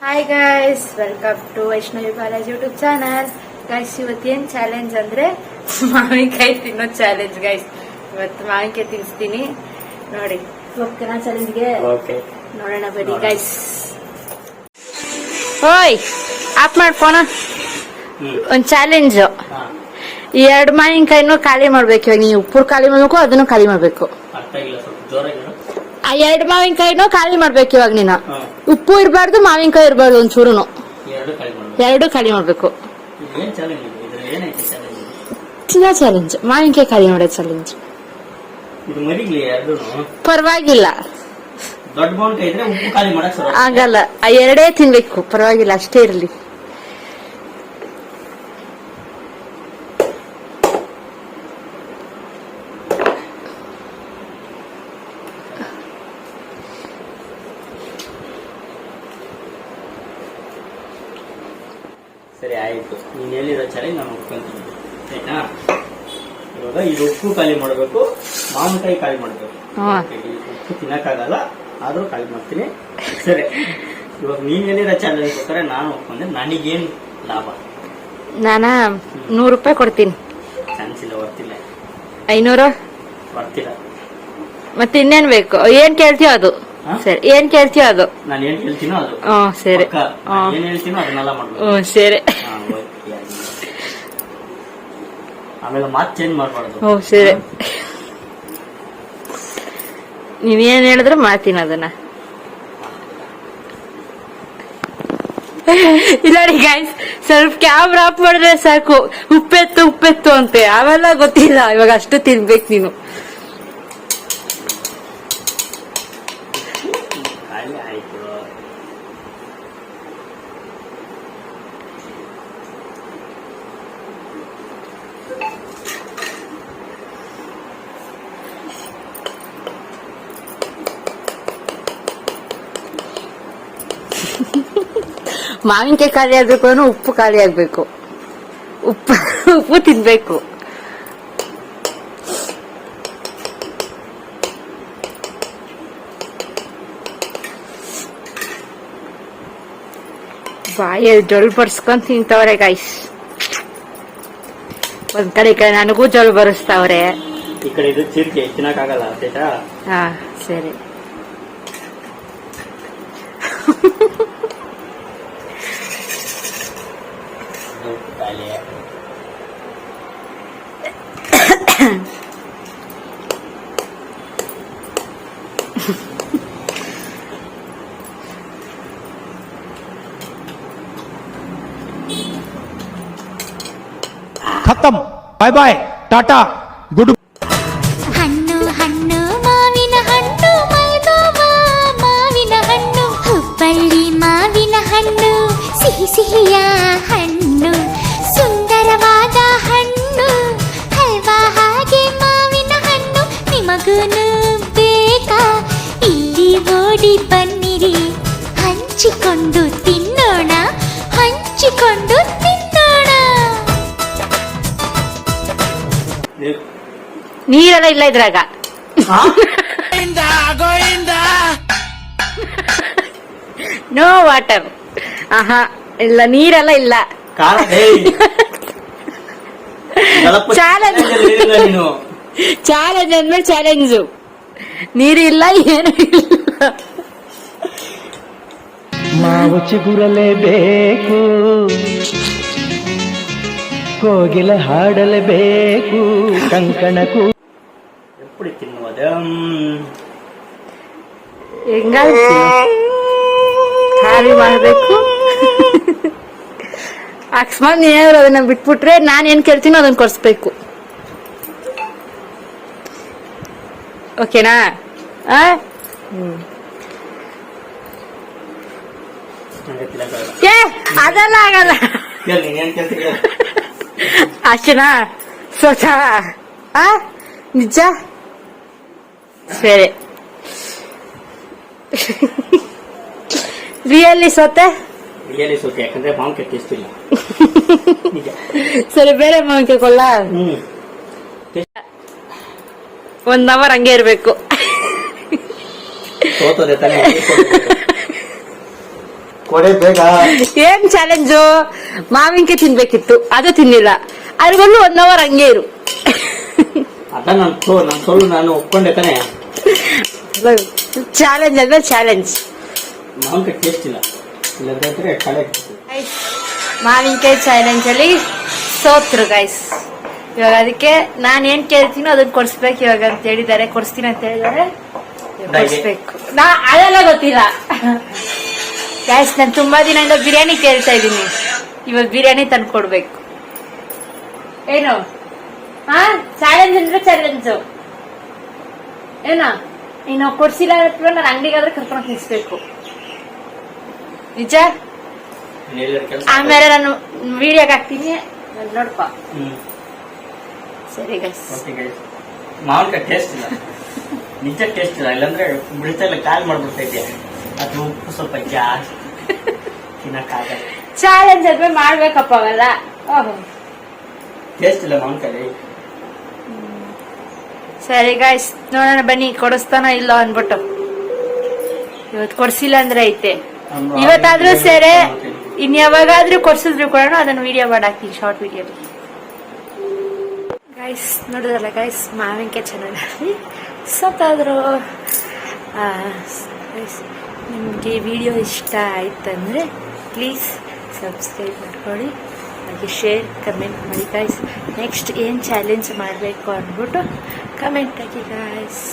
Hi guys, welcome to Vaishnavi Balaji YouTube channel. Guys, ಇವತ್ತೇನ್ challenge ಅಂದ್ರೆ ಮಾವಿನಕಾಯಿ ತಿನ್ನೋ ಚಾಲೆಂಜ್. ಗೈಸ್, ಇವತ್ತು ಮಾವಿನಕಾಯಿ ತಿನ್ನಿಸ್ತೀನಿ ನೋಡಿ. ಹೋಗ್ತೀನಾ ಚಾಲೆಂಜ್ಗೆ? ನೋಡೋಣ ಬನ್ನಿ ಗೈಸ್. ಓಯ್, ಆಫ್ ಮಾಡ್ಕೋಣ. ಒಂದ್ ಚಾಲೆಂಜ್, ಈ 2 ಮಾವಿನಕಾಯಿನೂ ಖಾಲಿ ಮಾಡ್ಬೇಕು. ಇವಾಗ ನೀವು ಉಪ್ಪು ಖಾಲಿ ಮಾಡ್ಬೇಕು, ಅದನ್ನು ಖಾಲಿ ಮಾಡ್ಬೇಕು. ಆ 2 ಮಾವಿನಕಾಯಿನೂ ಖಾಲಿ ಮಾಡ್ಬೇಕು. ಇವಾಗ ನೀನು ಉಪ್ಪು ಇರಬಾರ್ದು, ಮಾವಿನಕಾಯಿ ಇರಬಾರ್ದು, ಒಂಚೂರುನು. 2 ಖಾಲಿ ಮಾಡ್ಬೇಕು. ತಿನ್ನೋ ಚಾಲೆಂಜ್, ಮಾವಿನಕಾಯಿ ಖಾಲಿ ಮಾಡೋ ಚಾಲೆಂಜ್. ಪರವಾಗಿಲ್ಲ, ಆಗಲ್ಲ. ಆ 2 ತಿನ್ಬೇಕು, ಪರವಾಗಿಲ್ಲ, ಅಷ್ಟೇ ಇರ್ಲಿ. ಸರಿ, ಆಯ್ತು. ನೀನ್ ಹೇಳಿರೋ ಚಾಲೆಂಜ್ ನಾನು ಒಪ್ಕೊಂತೀನಿ, ಆಯ್ತಾ? ಇವಾಗ ಇದು ಉಪ್ಪು ಖಾಲಿ ಮಾಡ್ಬೇಕು, ಮಾವಿನಕಾಯಿ ಖಾಲಿ ಮಾಡ್ಬೇಕು. ಉಪ್ಪು ತಿನ್ನಕ್ಕಾಗಲ್ಲ, ಆದ್ರೂ ಖಾಲಿ ಮಾಡ್ತೀನಿ. ಸರಿ, ಇವಾಗ ನೀನ್ ಹೇಳಿರೋ ಚಾಲೆಂಜ್ ಪ್ರಕಾರ ನಾನು ಒಪ್ಕೊಂಡೆ. ನನಗೇನ್ ಲಾಭ? ನಾನ 100 ರೂಪಾಯಿ ಕೊಡ್ತೀನಿ. ಚಾನ್ಸ್ ಇಲ್ಲ, ಬರ್ತಿಲ್ಲ. 500 ಬರ್ತಿಲ್ಲ. ಮತ್ತೆ ಇನ್ನೇನ್ ಬೇಕು? ಏನ್ ಕೇಳ್ತೀಯೋ ಅದು. ಸರಿ, ಏನ್ ಕೇಳ್ತೀಯೋ ಅದು. ನಾನು ಏನ್ ಹೇಳ್ತೀನೋ ಅದು. ಸರಿ, ಏನ್ ಹೇಳ್ತೀನೋ ಅದನ್ನೆಲ್ಲ ಮಾಡ್ಬೇಕು. ಸರಿ. ಆಮೇಲೆ ಮಾತು ಚೇಂಜ್ ಮಾಡ್ಬಾರ್ದು. ಸರಿ, ನೀವೇನ್ ಹೇಳಿದ್ರು ಮಾಡ್ತೀನಿ ಅದನ್ನ. ಇಲ್ಲ ರೀ ಗೈಸ್, ಸ್ವಲ್ಪ ಕ್ಯಾಮ್ರಾ ಆಫ್ ಮಾಡಿದ್ರೆ ಸಾಕು, ಉಪ್ಪೆತ್ತು ಅಂತೆ. ಅವೆಲ್ಲ ಗೊತ್ತಿಲ್ಲ, ಇವಾಗ ಅಷ್ಟು ತಿನ್ಬೇಕು ನೀನು. ಮಾವಿನಕಾಯಿ ಖಾಲಿ ಆಗ್ಬೇಕು ಅಂದ್ರೆ ಉಪ್ಪು ಖಾಲಿ ಆಗ್ಬೇಕು. ಉಪ್ಪು ತಿನ್ಬೇಕು. ಬಾಯಲ್ಲಿ ಜೊಲ್ ಬರ್ಸ್ಕೊಂಡ್ ತಿಂತವ್ರೆ ಗೈಸ್. ಒಂದ್ ಕಡೆ ಈ ಕಡೆ ನನಗೂ ಜೊಲ್ ಬರೆಸ್ತಾವ್ರೆ. ಈ ಕಡೆ ಇದು ಚಿರ್ಕೆ ತಿನ್ನಕ್ಕಾಗಲ್ಲ. ಹಾ, ಸರಿ. खत्म, बाय बाय, टाटा, गुड. ಹಣ್ಣು ಹಣ್ಣು ಮಾವಿನ ಹಣ್ಣು, ಮೈದೋಮ ಮಾವಿನ ಹಣ್ಣು, ಹುಬ್ಬಳ್ಳಿ ಮಾವಿನ ಹಣ್ಣು, ಸಿಹಿ ಸಿಹಿಯ ಹಣ್ಣು, ಸುಂದರವಾದ ಹಣ್ಣು, ಹಲ್ವಾ ಹಾಗೆ ಮಾವಿನ ಹಣ್ಣು. ನಿಮಗೂನು ಬೇಕಾ? ಇಲ್ಲಿ ಓಡಿ ಬನ್ನಿರಿ, ಹಂಚಿಕೊಂಡು ತಿನ್ನೋಣ, ಹಂಚಿಕೊಂಡು ತಿನ್ನೋಣ. ನೀರೆಲ್ಲ ಇಲ್ಲ ಇದ್ರಾಗ. No water. ಆಹಾ, ಇಲ್ಲ, ನೀರೆಲ್ಲ ಇಲ್ಲ. ಚಾಲೆಂಜ್ ಅಂದ್ಮೇಲೆ ಚಾಲೆಂಜು. ನೀರಿಲ್ಲ, ಏನು ಇಲ್ಲ. ಮಾವು ಚಿಗುರಲೇಬೇಕು, ಕೋಗಿಲ ಹಾಡಲೇಬೇಕು, ಕಂಕಣಕ್ಕೂ ಎಪ್ಪಡಿ ತಿನ್ನುವುದ? ಖಾಲಿ ಮಾಡಬೇಕು. ಅಕಸ್ಮಾತ್ ನೀನೇನಾದ್ರು ಅದನ್ನ ಬಿಟ್ಬಿಟ್ರೆ ನಾನು ಏನ್ ಕೇಳ್ತೀನೋ ಅದನ್ನ ಕೊಡ್ಸ್ಬೇಕು. ಓಕೆನಾ? ಅದೆಲ್ಲ ಆಗಲ್ಲ. ಅಷ್ಟೇನಾ? ಸ್ವತಃ ನಿಜ? ಸರಿ. ರಿಯಲಿ ಸೋತೆ? ಯಾಕಂದ್ರೆ ಮಾವಿನಕಾಯಿ ಟೇಸ್ಟ್ ಇಲ್ಲ. ಸರಿ, ಬೇರೆ ಮಾವಿನಕಾಯಿ ಕೊಳ್ಳ. 1 ಅವರ್ ಹಂಗೆ ಇರ್ಬೇಕು. ಸೋತದೆ ತಾನೇ. ಕೊಡೆ ಬೇಗ. ಏನ್ ಚಾಲೆಂಜು? ಮಾವಿನಕಾಯಿ ತಿನ್ಬೇಕಿತ್ತು, ಅದು ತಿನ್ನಿಲ್ಲ. ಅದ್ರಲ್ಲೂ 1 hour ಹಂಗೆ ಇರು. ಅದ ನನ್ ಸೋಲು ನಾನು ಒಪ್ಕೊಂಡೆ ತಾನೆ. ಚಾಲೆಂಜ್ ಅಂದ್ರೆ ಚಾಲೆಂಜ್. ಮಾವಿನಕಾಯಿ ಟೇಸ್ಟ್ ಇಲ್ಲ, ಇಲ್ಲದ್ರೆ ಕಳೆ. ಮಾವಿನಕಾಯಿ ಚಾಲೆಂಜ್ ಅಲ್ಲಿ ಸೋತ್ರು ಗೈಸ್. ಇವಾಗ ಅದಕ್ಕೆ ನಾನು ಏನ್ ಕೇಳ್ತೀನೋ ಅದನ್ನ ಕೊಡ್ಸ್ಬೇಕು ಇವಾಗ ಅಂತ ಹೇಳಿದ್ದಾರೆ. ಕೊಡ್ಸ್ತೀನಿ ಅಂತ ಹೇಳಿದಾರೆ, ಕೊಡ್ಸ್ಬೇಕು. ಅದೆಲ್ಲ ಗೊತ್ತಿಲ್ಲ ಗೈಸ್. ನಾನು ತುಂಬಾ ದಿನದಿಂದ ಬಿರಿಯಾನಿ ಕೇಳ್ತಾ ಇದ್ದೀನಿ. ಇವಾಗ ಬಿರಿಯಾನಿ ತಂದು ಕೊಡ್ಬೇಕು. ಏನು ಚಾಲೆಂಜ್ ಅಂದ್ರೆ ಚಾಲೆಂಜು ಏನೋ ನೀನು ಕೊಡ್ಸಿಲ್ಲ ಅಥವಾ ನಾನು ಅಂಗಡಿಗಾದ್ರೆ ಕರ್ಕೊಂಡು ತಿನ್ಸ್ಬೇಕು. ನಿಜ. ಆಮೇಲೆ ನಾನು ವಿಡಿಯೋಗೆ ಹಾಕ್ತೀನಿ, ನೋಡ್ಕೊ. ಸರಿ ಗೈಸ್. ಮಾವಿನಕಾಯಿ ಟೇಸ್ಟ್ ಇಲ್ಲ, ನಿಜ ಟೇಸ್ಟ್ ಇಲ್ಲ. ಇಲ್ಲಾಂದ್ರೆ ಬಿಡ್ತಾ ಕಾಲ್ ಮಾಡ್ಬಿಡ್ತೈತೆ. ಅದು ಉಪ್ಪು ಸ್ವಲ್ಪ ಜಾಸ್ತಿ ತಿನ್ನಕ್ಕಾಗಲ್ಲ. ಚಾಲೆಂಜ್ ಆದ್ಮೇಲೆ ಮಾಡ್ಬೇಕಪ್ಪ ಅವೆಲ್ಲ. ಟೇಸ್ಟ್ ಇಲ್ಲ ಮಾವಿನಕಾಯಿ. ಸರಿ ಗಾಯ್ಸ್, ನೋಡೋಣ ಬನ್ನಿ ಕೊಡಿಸ್ತಾನೋ ಇಲ್ಲ ಅನ್ಬಿಟ್ಟು. ಇವತ್ತು ಕೊಡ್ಸಿಲ್ಲ ಅಂದ್ರೆ ಐತೆ. ಇವತ್ತಾದ್ರೂ ಸರಿ, ಇನ್ ಯಾವಾಗಾದ್ರೂ ಕೊಡ್ಸಿದ್ರು ಕೊಡೋಣ. ಅದನ್ನ ವಿಡಿಯೋ ಮಾಡಾಕ್ತೀನಿ, ಶಾರ್ಟ್ ವಿಡಿಯೋ. ಗೈಸ್ ನೋಡಿದ್ರಲ್ಲ ಗೈಸ್, ಮಾವಿನಕಾಯಿ ಚೆನ್ನಾಗಿ ಸತ್ತಾದ್ರು. ನಿಮಗೆ ವಿಡಿಯೋ ಇಷ್ಟ ಆಯ್ತಂದ್ರೆ ಪ್ಲೀಸ್ ಸಬ್ಸ್ಕ್ರೈಬ್ ಮಾಡ್ಕೊಳ್ಳಿ, ಹಾಗೆ ಶೇರ್ ಕಮೆಂಟ್ ಮಾಡಿ ಗೈಸ್. ನೆಕ್ಸ್ಟ್ ಏನು ಚಾಲೆಂಜ್ ಮಾಡಬೇಕು ಅಂದ್ಬಿಟ್ಟು ಕಮೆಂಟ್ ಹಾಕಿ ಗೈಸ್.